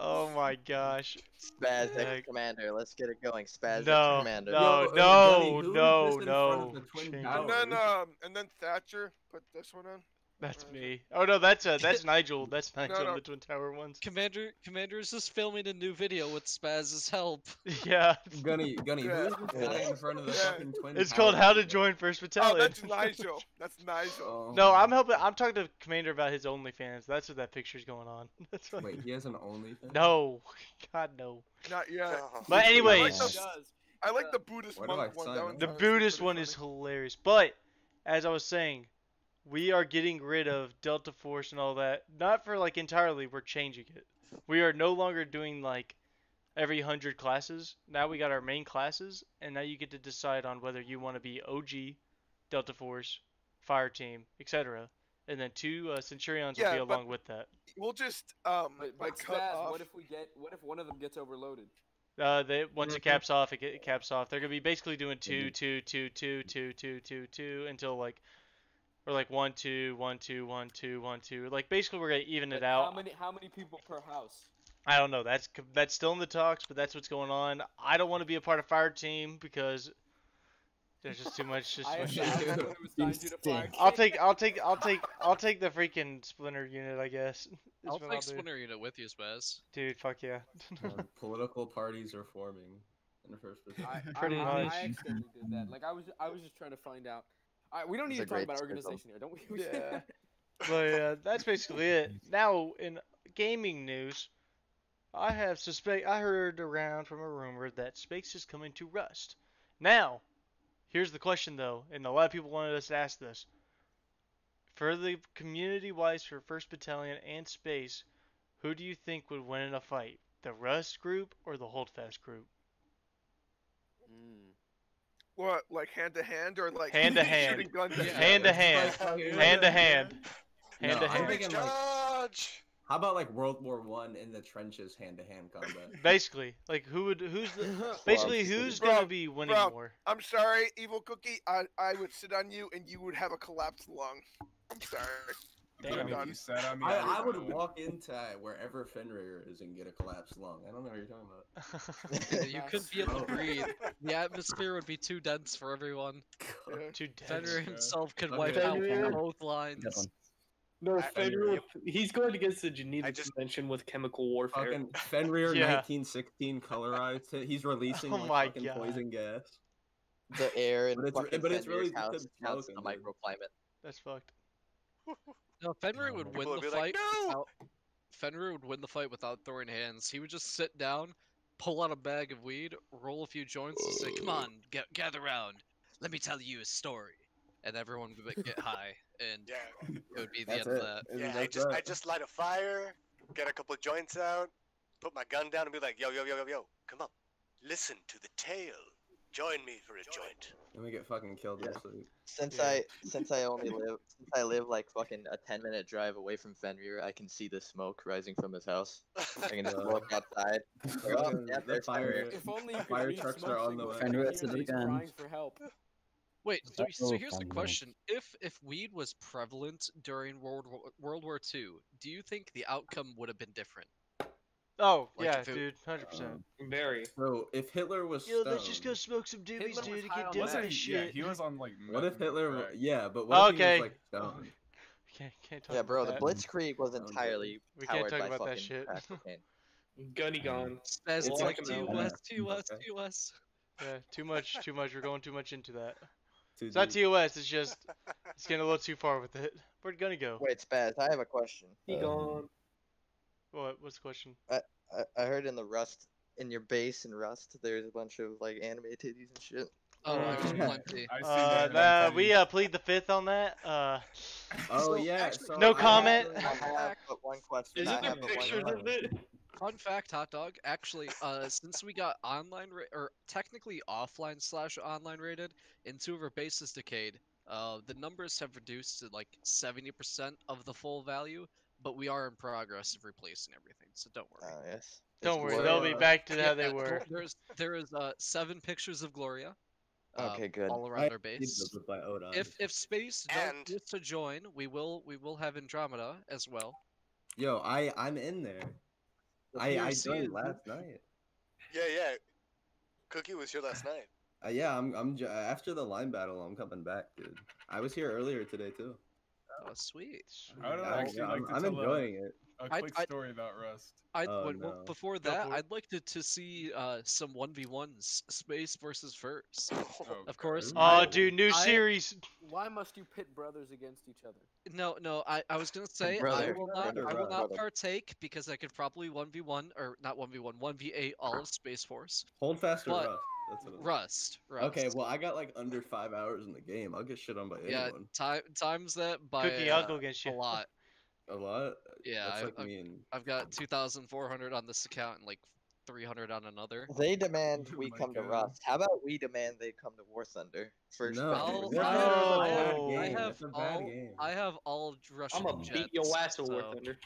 Oh my gosh. Spaz Heck. X Commander. Let's get it going. Spaz X No, Commander. no, Yo, no, Gunny, who is no, this in front of no. the Twin Change Towers? it. And then Thatcher put this one on. That's Where is me. Oh no, that's Nigel. That's Nigel, no. the Twin Tower ones. Commander is just filming a new video with Spaz's help. Yeah. Gunny, who Yeah. is this guy in front of the Yeah. fucking Twin It's Towers? called How to Join First Oh, Battalion. that's Nigel. That's Nigel. Oh. No, I'm talking to Commander about his OnlyFans. That's what that picture's going on. That's what... Wait, he has an OnlyFans? No. God no. Not yet. No. But anyways, He does. I like the Buddhist Where do monk I one. sign That up? one's the honestly Buddhist pretty one funny. is hilarious. But as I was saying, we are getting rid of Delta Force and all that. Not for like entirely, we're changing it. We are no longer doing like every 100 classes. Now we got our main classes, and now you get to decide on whether you want to be OG, Delta Force, Fire Team, etc. And then 2 Centurions will Yeah, be but- along with that. We'll just But like cut Spaz, off. what if one of them gets overloaded? Once it caps off, it caps off. They're gonna be basically doing 2, 2, 2, 2, 2, 2, 2, 2 until like, or like 1, 2, 1, 2, 1, 2, 1, 2. Like basically we're gonna even it But out. How many people per house? I don't know. That's still in the talks, but that's what's going on. I don't want to be a part of Fire Team because there's just too much. Just too much. it was time to fire. I'll take the freaking Splinter unit, I guess. That's I'll what take do. Splinter Unit with you, Spaz. Dude, fuck yeah. Political parties are forming in the first position. Pretty much. I accidentally did that. Like I was just trying to find out. We don't need It's to a talk great about circle. organization here, don't we? Yeah. But yeah, that's basically it. Now in gaming news, I heard around from a rumor that Space is coming to Rust. Now, here's the question though, and a lot of people wanted us to ask this. For the community-wise for 1st Battalion and Space, who do you think would win in a fight? The Rust group or the Holdfast group? What, like hand to hand or like Hand to hand. shooting guns at Hand to hand. Hand to hand. Hand to I'm hand. thinking, like, Charge! how about like World War One in the trenches, hand-to-hand combat? Basically, like who's Bro, gonna be winning bro. more? I'm sorry, Evil Cookie. I would sit on you and you would have a collapsed lung. I'm sorry. I mean, Done. you said I mean. I would walk into wherever Fenrir is and get a collapsed lung. I don't know what you're talking about. You couldn't be able to breathe. The atmosphere would be too dense for everyone. Yeah. Too dense. Fenrir himself could Okay. wipe out Fenrir- both lines. No, I- Fenrir, he's going against the Geneva I just- Convention with chemical warfare. Fucking Fenrir Yeah. 1916 colorized it. He's releasing Oh like my fucking God. poison gas. The air in But it's- fucking but it's really Fenrir's house just counts smoking, the dude. microclimate. That's fucked. No, Fenrir would win People would the be like, fight. "No!" Without, Fenrir would win the fight without throwing hands. He would just sit down, pull out a bag of weed, roll a few joints, and say, "Come on, gather round. Let me tell you a story." And everyone would get high, and Yeah, it would be the That's end it. of that. yeah. That's I it. just light a fire, get a couple of joints out, put my gun down, and be like, yo, come on, listen to the tale. Join me for a joint. And we get fucking killed in Yeah. sleep. Since Yeah. I live like fucking a 10-minute drive away from Fenrir, I can see the smoke rising from his house. I can just look outside. Oh, yeah, The there's fire- Fenrir. If only you could Fire read trucks smoke are on the signals way. from Fenrir here to the and he's gun. crying for help. Wait, so here's the Fenrir. question: If weed was prevalent during World War II, do you think the outcome would have been different? Oh Like, yeah, if it- dude, 100%. Very. So if Hitler was Yo, stoned, let's just go smoke some doobies, Hitler dude, was and high get on done meth. with this Yeah, shit. he was on like. what if meth and Hitler? crack. Yeah, but what if he Okay. was like stoned? Can't talk Yeah, about bro, the that. Blitzkrieg was Okay. entirely We can't powered talk by about that fucking shit. crack cocaine. Gunny gone. Spaz, it's We'll like check him out. TOS, TOS, Okay. TOS. Yeah, too much. We're going too much into that. Too It's not deep. TOS. It's just it's getting a little too far with it. Where'd Gunny go? Wait, Spaz, I have a question. He gone. What's the question? I heard in your base in Rust, there's a bunch of like anime titties and shit. Oh, there's plenty. I see that on We TV. plead the fifth on that. Oh So, yeah. actually- So No I comment? I have but one question. I Isn't there have but one pictures question. of it? Fun fact, hot dog. Actually, since we got or technically offline/online rated, and two of our bases decayed, the numbers have reduced to like 70% of the full value, but we are in progress of replacing everything, so don't worry. Oh yes. Don't worry, Gloria- they'll be back to how they Yeah, were. there is 7 pictures of Gloria. Okay, good. All I around our need base. those with my Odon. If Space And- does wish to join, we will have Andromeda as well. Yo, I'm in there. The I PRC joined is- last night. Yeah. Cookie was here last night. Yeah, after the line battle, I'm coming back, dude. I was here earlier today too. Oh, sweet. I would Yeah, actually like to I'm tell enjoying it. a I'd- quick I'd- story about Rust. Oh, Well, no. before Go that, for it. I'd like to see some 1v1s, Space versus First. Oh, Of course. Oh, dude, new I- series. Why must you pit brothers against each other? No, I was gonna say Brother, I will not brother. partake because I could probably 1v1 or not 1v1, 1v8 all of Space Force. Hold fast or But- Rust. That's what it is. Rust. Okay, well I got like under 5 hours in the game. I'll get shit on by Yeah, anyone. times that by Cookie, I'll go against a you. lot. A lot. Yeah, That's like I've- mean. I've got 2,400 on this account and like 300 on another. They demand Oh we my come to God. Rust. How about we demand they come to War Thunder? First No, round. I'll- War I Thunder is a have- bad I game. have It's a bad all- game. I have all Russian I'm gonna jets. beat your ass with War so- Thunder.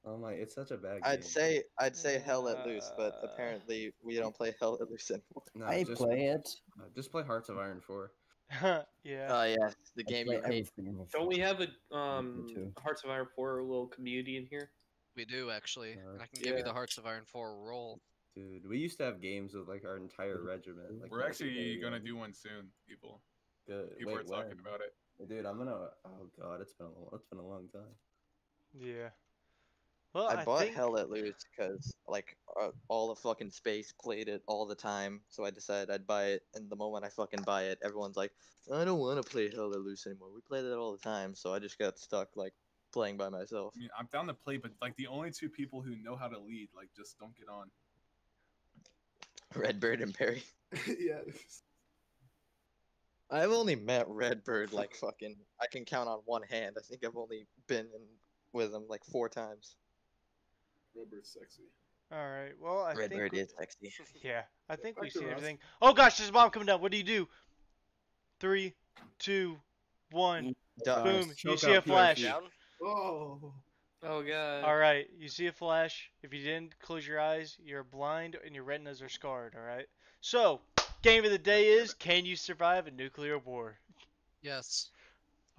Oh my, it's such a bad game. I'd say Hell Let Loose, but apparently we don't play Hell Let Loose anymore. No, I just, play it. just play Hearts of Iron 4. Yeah. Oh yeah, the I game play you hate. everything in the Don't we have a too. Hearts of Iron 4 little community in here? We do actually. Uh, And I can give you yeah. the Hearts of Iron 4 roll. Dude, we used to have games with like our entire regiment. Like We're back actually in the gonna day. do one soon, people. Good. People Wait, are talking when? about it. Dude, I'm gonna. Oh god, it's been a long time. Yeah. Well, I bought think... Hell Let Loose because like all of fucking space played it all the time, so I decided I'd buy it. And the moment I fucking buy it, everyone's like, "I don't want to play Hell Let Loose anymore. We played it all the time." So I just got stuck like playing by myself. I mean, I'm down to play, but like the only two people who know how to lead, like, just don't get on. Redbird and Perry. yeah. I've only met Redbird like fucking. I can count on one hand. I think I've only been in with him like 4 times. Redbird's sexy. All right. Well, I Redbird think. is sexy. Yeah, I think Back we've to seen Rust. everything. Oh gosh, there's a bomb coming down. What do you do? 3, 2, 1. Duh. Boom. You Choke see a out flash. PRC. Down? Oh. Oh god. All right. You see a flash. If you didn't close your eyes, you're blind and your retinas are scarred. All right. So, game of the day is: can you survive a nuclear war? Yes.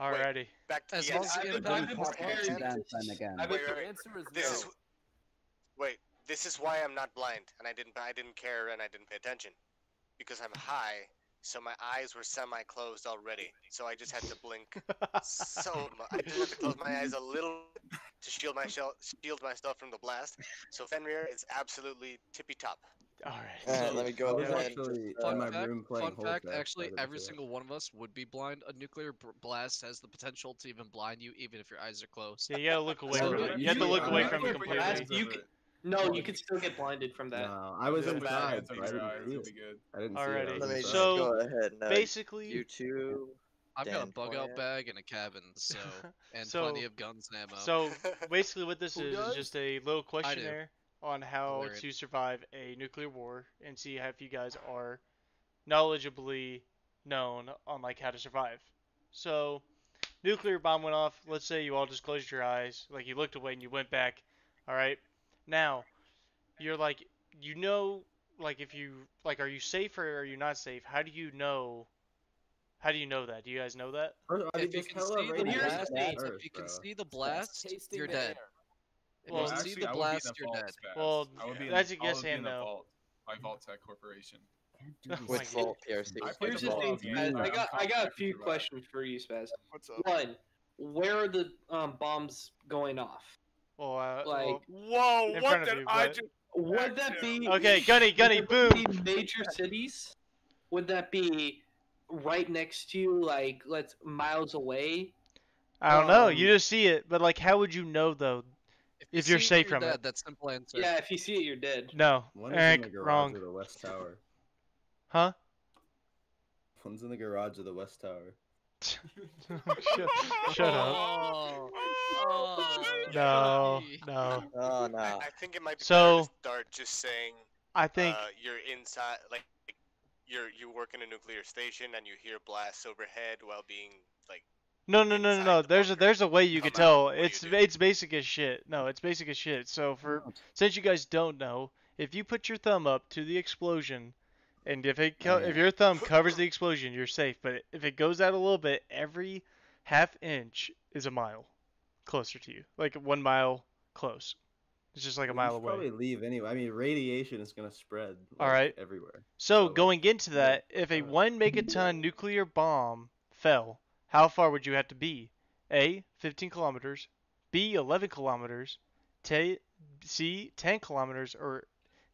Alrighty. Back to As the long as answer. the impact is DanPlan Wait, again. I've wait, been- wait. The answer is This is no. wait. This is why I'm not blind, and I didn't care, and I didn't pay attention, because I'm high, so my eyes were semi-closed already. So I just had to blink so much. I just had to close my eyes a little to shield myself from the blast. So Fenrir is absolutely tippy top. Alright. Alright, let me I go was ahead. and actually just, in my room playing Fun fact, Holdfast, I actually, didn't every see it. single one of us would be blind. A nuclear blast has the potential to even blind you, even if your eyes are closed. Yeah, you gotta look away So, from it. You have to you- look away you- from it you- completely. you can- No, you can still get blinded from that. No, I was Just put your inside, hands so on I your didn't eyes, see it'll it. be good. I didn't Alrighty. see it. I Let was me inside. So, go ahead. And, Basically, YouTube. I've got a Dan bug out Plan. bag and a cabin, so and So- plenty of guns and ammo. so basically what this Who is does? just a little do. questionnaire on how Hilarious. to survive a nuclear war and see if you guys are knowledgeably known on like how to survive. So, nuclear bomb went off. Let's say you all just closed your eyes, like you looked away and you went back. All right. Now, you're like, you know, like if you like, are you safe or are you not safe? How do you know? How do you know that? Do you guys know that? I mean, If you there's can hella see the radiation blast, on if Earth, you can bro. see the blast, Tasting you're the dead. air. If Well, you can actually, see the I would be blast, in a you're vault, dead. Spaz. Well, I would be in, that's a I would yes be in and a no. vault by Vault Tech Corporation. With my Vault PRC. I played Here's the the ball thing, game, Spaz. but I I'm got a confident few to survive. questions for you, Spaz. What's up? One, where are the bombs going off? Well, Like- Whoa! In What front of did you, I but- just? Would that be? okay, Gunny, would that boom. be major cities? Would that be right next to you, like let's miles away? I don't know. Um, You just see it, but like, how would you know though? you If you're see it, safe from dead. it. That's simple answer. Yeah, if you see it, you're dead. No, One is in the Eric, garage wrong. of the West Tower. Huh? One's in the garage of the West Tower. Shut up. Oh, oh, No, Yucky. no. Oh no. I think it might be So- better to start just saying I think you're inside, like you work in a nuclear station and you hear blasts overhead while being like. no. inside the There's a bunker. way you could Come out, tell. what do you It's do? it's basic as shit. No, it's basic as shit. So since you guys don't know, if you put your thumb up to the explosion, and if Yeah. your thumb covers the explosion, you're safe. But if it goes out a little bit, every half inch is a mile closer to you, like 1 mile close. It's just like a Well, you mile should away. probably leave anyway. I mean, radiation is gonna spread All like right. everywhere. So like, going into you gotta that, if a put- 1 megaton nuclear bomb fell, how far would you have to be? A, 15 kilometers, B, 11 kilometers, C, 10 kilometers, or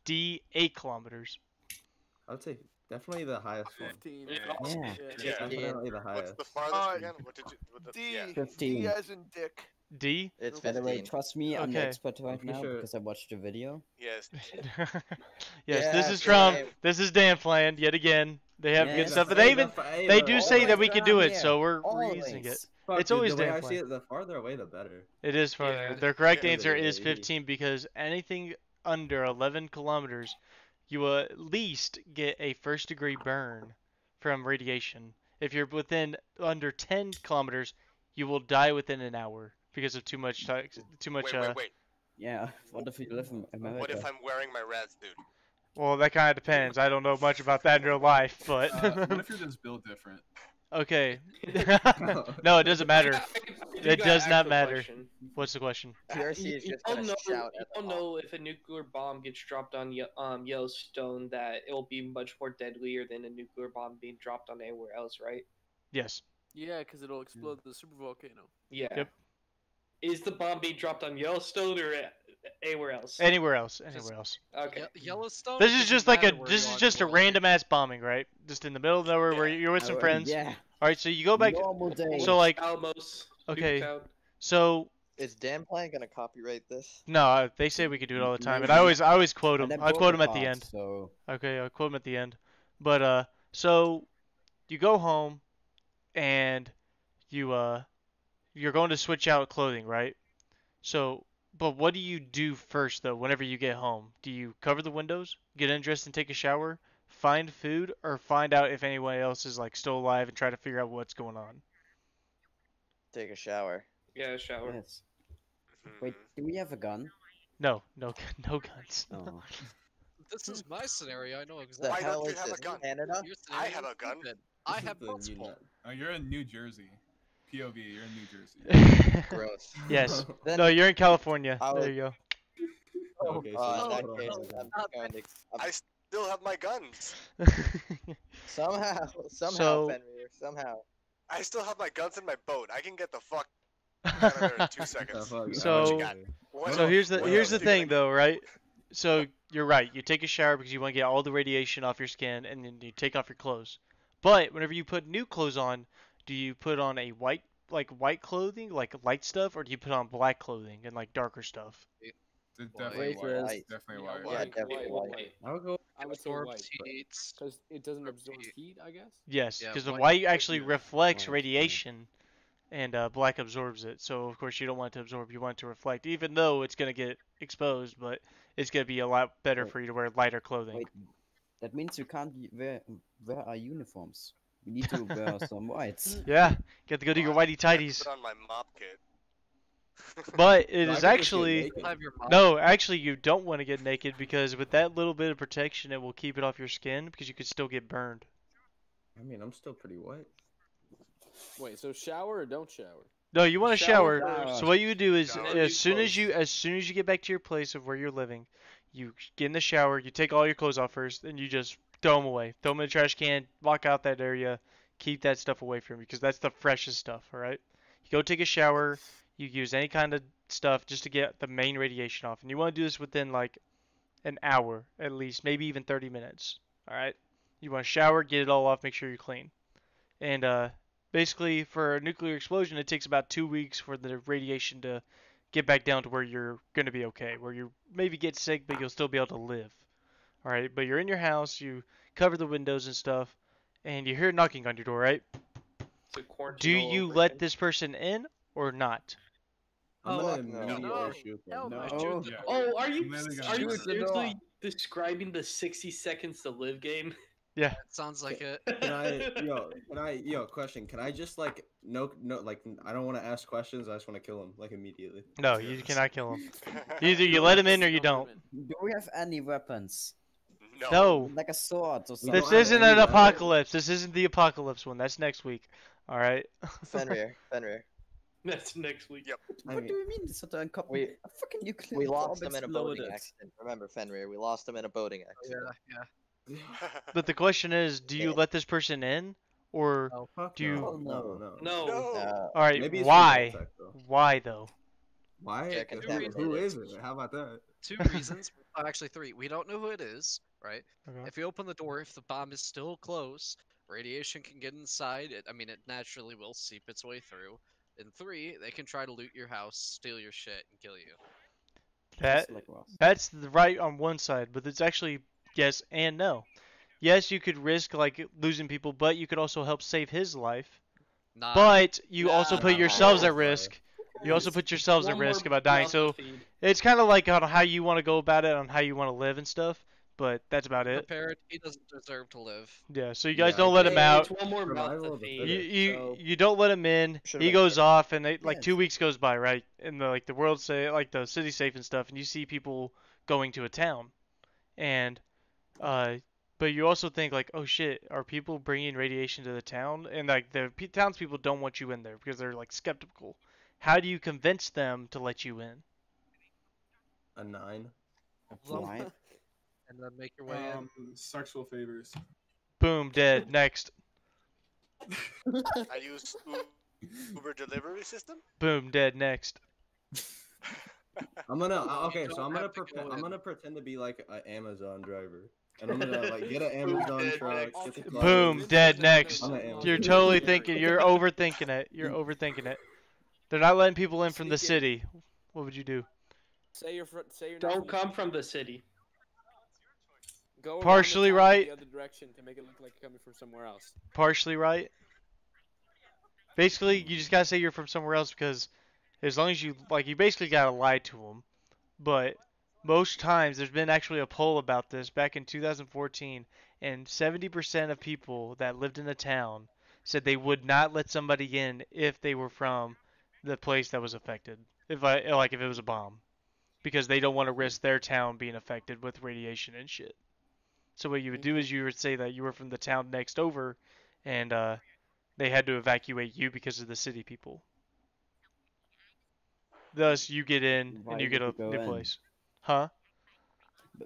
D, 8 kilometers? I would say definitely the highest one. 15. Yeah. Yeah. Definitely the What's highest. the farthest Uh, again? What did you? What the, D. yeah. 15. D as in dick. D? It's By the way, 15. trust me, I'm the Okay. expert right pretty now sure- because I watched the video. Yes. Yes, Yeah, this is from same. this is DanPlan yet again. They have good Yes. stuff, and they even they do say that we could do it, Yeah, so we're reusing it. always. Fuck, It's dude, always the way I DanPlan. see it, the farther away the better. It is farther. Yeah. The correct Yeah. answer is Yeah. 15 because anything under 11 kilometers, you will at least get a first degree burn from radiation. If you're within under 10 kilometers, you will die within an hour because of too much Wait. Yeah, what if you live in America? What if I'm wearing my Raz, dude? Well, that kind of depends. I don't know much about that in real life, but What if you're just built different? okay. No, it doesn't matter. It got does an not actual matter. question. What's the question? PRC is just gonna shout You at don't them all. know if a nuclear bomb gets dropped on Yellowstone that it will be much more deadlier than a nuclear bomb being dropped on anywhere else, right? Yes. Yeah, because it'll explode the super volcano. Yeah. Yep. Is the bomb being dropped on Yellowstone or anywhere else? Anywhere else. Anywhere else. Okay. Yellowstone. This it is doesn't just like matter where this you is are just a in the world. random ass bombing, right? Just in the middle of nowhere where you're with some friends. Yeah, All right, so you go back. normal day. So like, Alamos. okay. Nuketown. so Is DanPlan gonna copyright this? no, they say we could do it all the time, and Maybe. I always quote And them. then I quote them broke at the apart, end. So Okay, I'll quote them at the end. But so you go home, and you're going to switch out clothing, right? So, but what do you do first though? Whenever you get home, do you cover the windows, get undressed, and take a shower, find food, or find out if anyone else is like still alive and try to figure out what's going on? Take a shower. Yeah, shower. yes. Wait, do we have a gun? No, no guns. Oh. This is my scenario. I know The exactly. Why hell don't you is have this? a gun? Canada? Your I scenario have a is gun. stupid. I have The multiple. unit. Oh, you're in New Jersey. POV, you're in New Jersey. Gross. Yes. Then- No, you're in California. I There would- you go. Okay, so in that's that what case, I'm- I'm going to I still have my guns. somehow, So- Fenrir, somehow. I still have my guns in my boat. I can get the fuck out of there in 2 the seconds. fuck? So- What you got? What So else- here's the what here's else the you thing gonna- though, right? So you're right. You take a shower because you want to get all the radiation off your skin, and then you take off your clothes. But whenever you put new clothes on, do you put on a white clothing, like light stuff, or do you put on black clothing and like darker stuff? It's definitely Wait, white. White. Definitely Yeah, white. Yeah, white, definitely white, white. white. I would go. I would say Absorbs white, heat. because it doesn't absorb heat. heat, I guess. Yes, Yeah, because the white- white actually yeah. reflects White, yeah. radiation, and black absorbs it. So of course you don't want it to absorb. You want it to reflect, even though it's gonna get exposed, but it's gonna be a lot better Wait. for you to wear lighter clothing. Wait, that means you can't wear our uniforms. We need to wear some whites. Yeah, you have to go do your Well, whitey I have to tighties. Put on my mop kit. But it No, I is could just get actually naked. Have your mom. no, actually you don't want to get naked because with that little bit of protection, it will keep it off your skin because you could still get burned. I mean, I'm still pretty white. Wait, so shower or don't shower? No, you want to Shower shower. first. So what you would do is Shower. as soon as you get back to your place of where you're living, you get in the shower, you take all your clothes off first, and you just throw them away. Throw them in the trash can, lock out that area, keep that stuff away from you because that's the freshest stuff, all right? You go take a shower, you use any kind of stuff just to get the main radiation off. And you want to do this within like an hour at least, maybe even 30 minutes, all right? You want to shower, get it all off, make sure you're clean. And basically for a nuclear explosion, it takes about 2 weeks for the radiation to get back down to where you're going to be okay, where you maybe get sick, but you'll still be able to live. All right, but you're in your house, you cover the windows and stuff, and you hear knocking on your door, right? It's a quarantine Do all you over let again. this person in or not? I'm Oh, gonna no. immediately No. shoot Hell them. no. No. Yeah. Oh, are you I'm literally gonna are you shoot the seriously describing the 60 seconds to live game? Yeah. That sounds like it. Question. Can I just like no, like I don't want to ask questions. I just want to kill him like immediately. No, you cannot kill him. Either you let him in or you don't. Do we have any weapons? No. Like a sword or something? This isn't an apocalypse. This isn't the apocalypse one. That's next week. All right. Fenrir. That's next week. Yep. What do you mean? It's not a We- a fucking nuclear We lost bomb him in a boating exploded. accident. Remember, Fenrir, we lost him in a boating accident. Yeah. But the question is, do you let this person in, or do you? No. All right. Maybe it's Why? for Deltec, though. Why though? Why? Check it 'Cause out. who is it? How about that? 2 reasons. Actually, 3. We don't know who it is, right? Okay. If you open the door, if the bomb is still close, radiation can get inside. It naturally will seep its way through. And 3, they can try to loot your house, steal your shit, and kill you. That's right on one side, but it's actually yes and no. Yes, you could risk like losing people, but you could also help save his life. Nah. But you also Nah, put nah, yourselves nah. at risk. You also put yourselves at One risk more about dying. mouth So to feed. it's kind of like on how you want to go about it, on how you want to live and stuff. But that's about it. Prepared, he doesn't deserve to live. Yeah. So you guys don't let him out. It's one more mouth Survival to of the feed. You don't let him in. Should've He been goes killed. off, and like Yes. 2 weeks goes by, right? And the world say like the city's safe and stuff, and you see people going to a town, and but you also think like, oh shit, are people bringing radiation to the town? And like the townspeople don't want you in there because they're like skeptical. How do you convince them to let you in? A 9. Why? And then make your way in. Sexual favors. Boom, dead. Next. I use Uber delivery system. Boom, dead. Next. I'm gonna okay, don't so I'm have to gonna go I'm in. gonna pretend to be like an Amazon driver, and I'm gonna like get an Amazon truck. Get the Boom, clothes. dead. Next. I'm an Amazon You're driver. totally thinking. You're overthinking it. You're overthinking it. They're not letting people in from the Sneak in. city. What would you do? Say you're not Don't from the come city. from the city. Go around the Partially town right. The other direction to make it look like you're coming from somewhere else. Partially right. Basically, you just gotta say you're from somewhere else because as long as you you basically gotta lie to them. But most times, there's been actually a poll about this back in 2014, and 70% of people that lived in a town said they would not let somebody in if they were from the place that was affected. If it was a bomb, because they don't want to risk their town being affected with radiation and shit. So what you would do is you would say that you were from the town next over, and they had to evacuate you because of the city people. Thus, you get in Why and you would get a you go new in? place. Huh?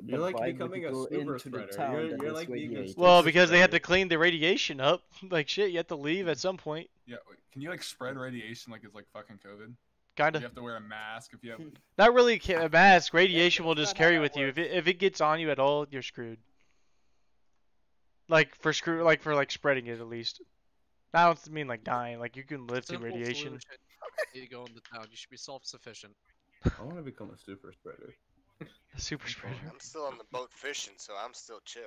You're like why would becoming you a go super into the spreader. town that You're is like being a radiated? Well, super because they had to spreader. clean the radiation up. Like shit, you have to leave at some point. Yeah, wait, can you like spread radiation like it's like fucking COVID? Kinda. You have to wear a mask if you have. Not really a mask. Radiation will that's just not how carry that with you. works. If it gets on you at all, you're screwed. Like for spreading it at least. I don't mean like dying. Like you can live through Simple radiation. solution. You go into town. You should be self-sufficient. I want to become a super spreader. A super spreader. I'm still on the boat fishing, so I'm still chill.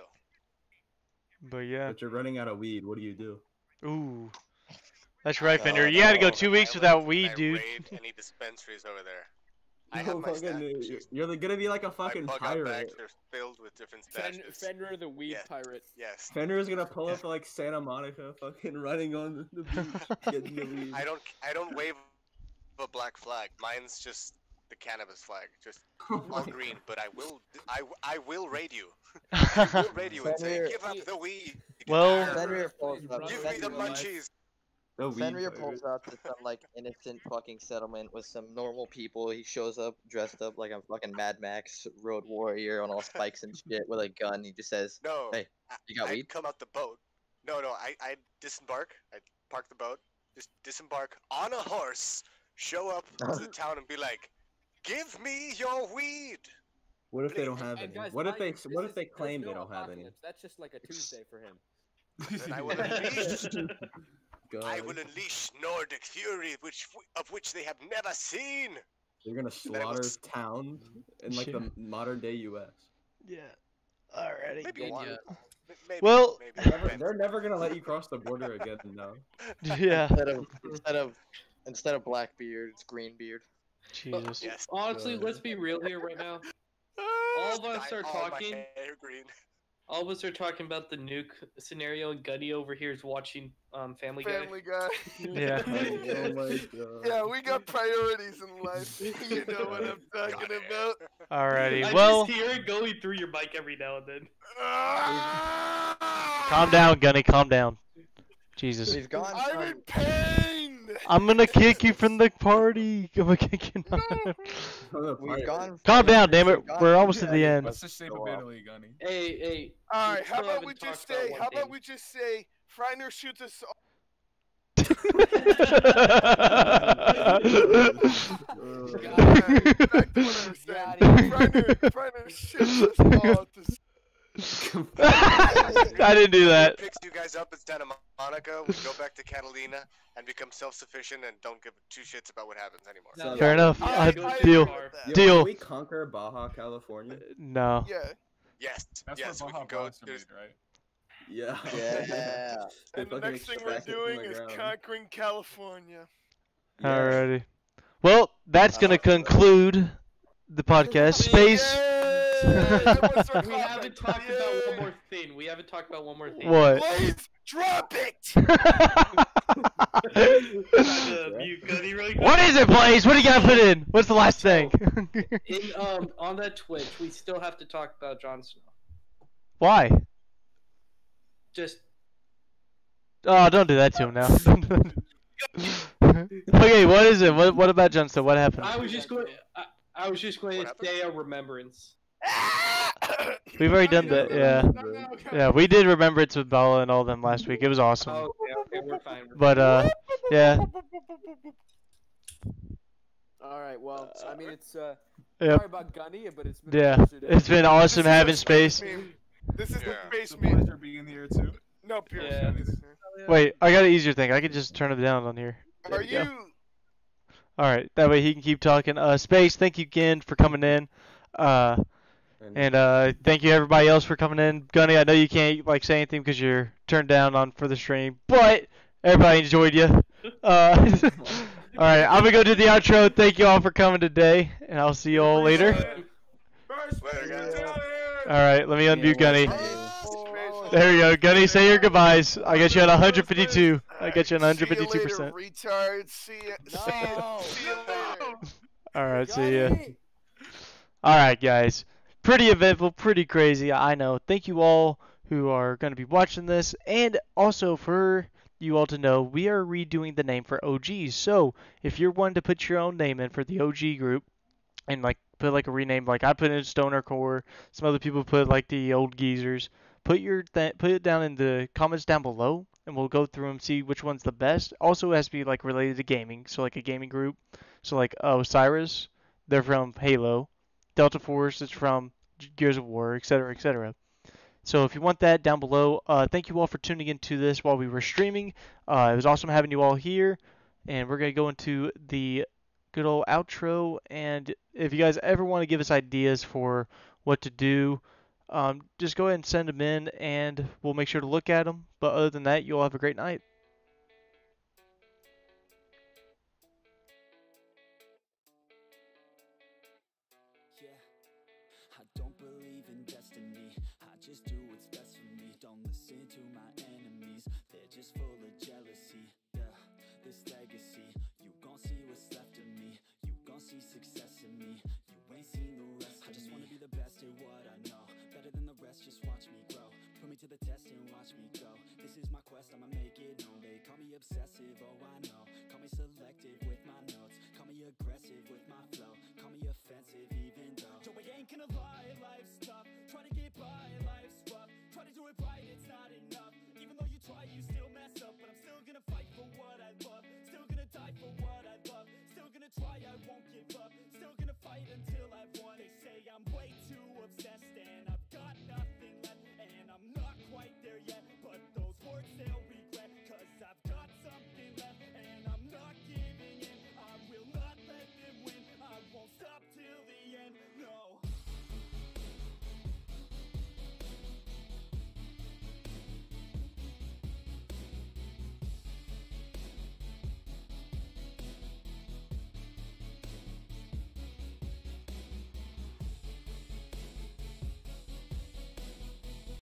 But yeah. But you're running out of weed. What do you do? Ooh. That's right, Fender. Oh, You had to go no. 2 weeks Island, without and weed, I dude. raid any dispensaries over there. I You're have my fucking- stash. you're gonna be like a fucking my bug out pirate. bags are filled with different stashes. Fenrir the weed Yeah. pirate. Yes. Fender is gonna pull up like Santa Monica, fucking running on the beach, getting the weed. I don't wave a black flag. Mine's just the cannabis flag, just Oh all my green. But I will raid you. I will raid you and say, Fenrir- give up the weed. Well- Fenrir pulls up. Give me the munchies. The weed Fenrir pirate. pulls up to some like innocent fucking settlement with some normal people. He shows up dressed up like a fucking Mad Max road warrior on all spikes and shit with a gun. He just says, No. "Hey, you got I'd weed?" come out the boat. No, I disembark. I park the boat. Just disembark on a horse. Show up to the town and be like, "Give me your weed." What if they don't have And any? guys, What if mind they you, what this if they is- there's claim they no don't have any? apocalypse. That's just like a Tuesday for him. Then I will unleash. I God. will unleash Nordic fury, of which they have never seen. They're gonna slaughter towns in like the Shit. modern day U.S. Yeah. Alrighty. Maybe And one. yeah. Maybe, Well- maybe. They're never gonna let you cross the border again. No. Yeah. Instead of Blackbeard, it's Greenbeard. Jesus. Yes. Honestly, God. let's be real here right now. All of us Dye are all my talking. hair green. All of us are talking about the nuke scenario, and Gunny over here is watching Family Guy. Family Guy. Yeah. Oh my god. Yeah, we got priorities in life. You know what I'm talking about. Alrighty. I Well, just hear it going through your mic every now and then. calm down, Gunny. Calm down. Jesus. We've gone I'm from in pain. I'm gonna kick you from the party. I'm gonna kick you. we've gone Calm from down, damn it. we've gone We're from almost at the end. What's the state of Italy, Gunny? Hey. All right, we how still about haven't we just talked about say? one How about thing. we just say? Freiner shoots us. Back to what I was saying. Freiner shoots us all to. I didn't do that. Picks you guys up in Santa Monica. We go back to Catalina and become self-sufficient and don't give two shits about what happens anymore. No, Fair enough. I Deal. agree with that. Yo, Deal. Can we conquer Baja California? No. Yeah. Yes. That's yes, where we Baja can go. Blast are made, There's, right? Yeah. Yeah. And the next thing we're doing is conquering California. Alrighty. Well, that's gonna conclude the podcast. Space. We haven't talked about one more thing. What? Blaze, drop it! Mute Gunny really quick. What is it, Blaze? What do you gotta put in? What's the last thing? In, on that Twitch, we still have to talk about Jon Snow. Why? Just Oh, don't do that to him now. Okay, what is it? What about Jon Snow? What happened? I was just going to say a remembrance. We've already done that. Yeah. Yeah, we did Remembrance with Bella and all them last week. It was awesome. Oh, okay, we're fine. But yeah. Alright, well, I mean, it's, Yep. sorry about Gunny, but it's been a Yeah, pleasure to- it's been awesome having Space. This is the space It's a meme. pleasure being here too. No, Pierce. Yeah. Wait, I got an easier thing. I can just turn it down on here. There Are we go. you? Alright, that way he can keep talking. Space, thank you again for coming in. And thank you everybody else for coming in. Gunny, I know you can't like say anything because you're turned down on for the stream, but everybody enjoyed you. Alright, I'm gonna go do the outro. Thank you all for coming today, and I'll see you all later. later, guys. Alright, let me unmute Gunny. There we go. Gunny, say your goodbyes. I got you at 152. I got you at 152%. See you later, retard. See you later. Alright, see ya. Alright, guys. Pretty eventful, pretty crazy, I know. Thank you all who are going to be watching this. And also for you all to know, we are redoing the name for OGs. So if you're wanting to put your own name in for the OG group and like put like a rename, like I put in Stoner Core, some other people put like the old geezers. Put it down in the comments down below, and we'll go through and see which one's the best. Also, it has to be like related to gaming, so like a gaming group. So like Osiris, they're from Halo. Delta Force is from Gears of War, etc., etc. So if you want that down below, thank you all for tuning into this while we were streaming. It was awesome having you all here, and we're gonna go into the good old outro. And if you guys ever want to give us ideas for what to do, just go ahead and send them in, and we'll make sure to look at them. But other than that, you all have a great night. I don't believe in destiny, I just do what's best for me. Don't listen to my enemies, they're just full of jealousy. Yeah, this legacy, you gon' see what's left of me. You gon' see success in me, you ain't seen the rest of me. I just wanna be the best at what I know, better than the rest, just watch me grow. Put me to the test and watch me go. This is my quest, I'ma make it known. They call me obsessive, oh I know. Call me selective with my notes, call me aggressive with my flow. Call me offensive even though Joe, I ain't gonna lie, life's tough. Try to get by, life's rough. Try to do it right, it's not enough. Even though you try, you still mess up. But I'm still gonna fight for what I love. Still gonna die for what I love. Still gonna try, I won't give up. Still